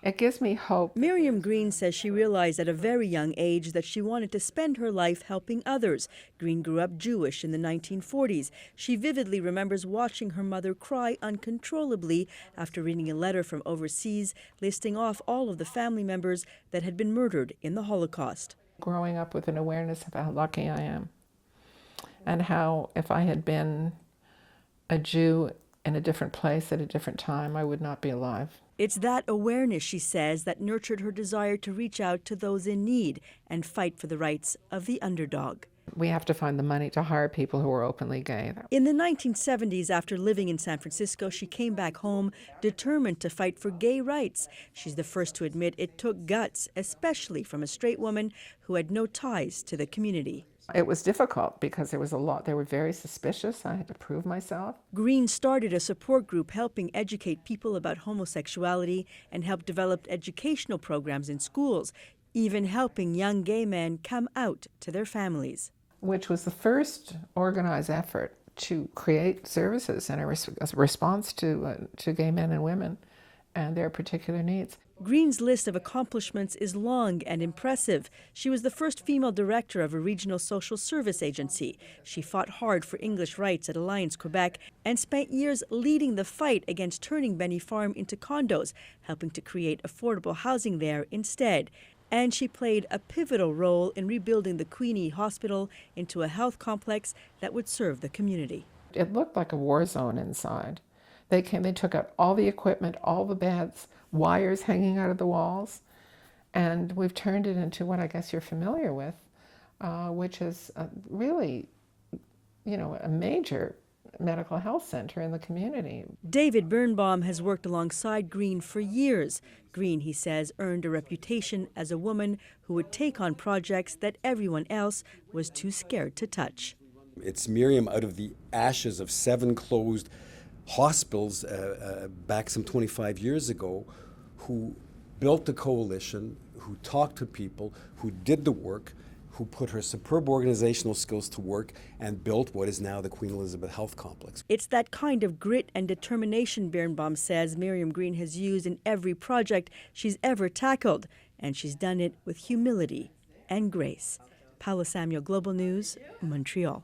It gives me hope. Miriam Green says she realized at a very young age that she wanted to spend her life helping others. Green grew up Jewish in the 1940s. She vividly remembers watching her mother cry uncontrollably after reading a letter from overseas listing off all of the family members that had been murdered in the Holocaust. Growing up with an awareness of how lucky I am, and how if I had been a Jew in a different place at a different time, I would not be alive. It's that awareness, she says, that nurtured her desire to reach out to those in need and fight for the rights of the underdog. We have to find the money to hire people who are openly gay. In the 1970s, after living in San Francisco, she came back home determined to fight for gay rights. She's the first to admit it took guts, especially from a straight woman who had no ties to the community. It was difficult because there was a lot. They were very suspicious. I had to prove myself. Green started a support group helping educate people about homosexuality and helped develop educational programs in schools, even helping young gay men come out to their families. Which was the first organized effort to create services and a response to gay men and women and their particular needs. Green's list of accomplishments is long and impressive. She was the first female director of a regional social service agency. She fought hard for English rights at Alliance Quebec and spent years leading the fight against turning Benny Farm into condos, helping to create affordable housing there instead. And she played a pivotal role in rebuilding the Queenie Hospital into a health complex that would serve the community. It looked like a war zone inside. They took out all the equipment, all the beds, wires hanging out of the walls, and we've turned it into what I guess you're familiar with, which is really, a major medical health center in the community. David Birnbaum has worked alongside Green for years. Green, he says, earned a reputation as a woman who would take on projects that everyone else was too scared to touch. It's Miriam out of the ashes of 7 closed hospitals back some 25 years ago, who built the coalition, who talked to people, who did the work, who put her superb organizational skills to work and built what is now the Queen Elizabeth Health Complex. It's that kind of grit and determination, Birnbaum says, Miriam Green has used in every project she's ever tackled, and she's done it with humility and grace. Paola, Global News, Montreal.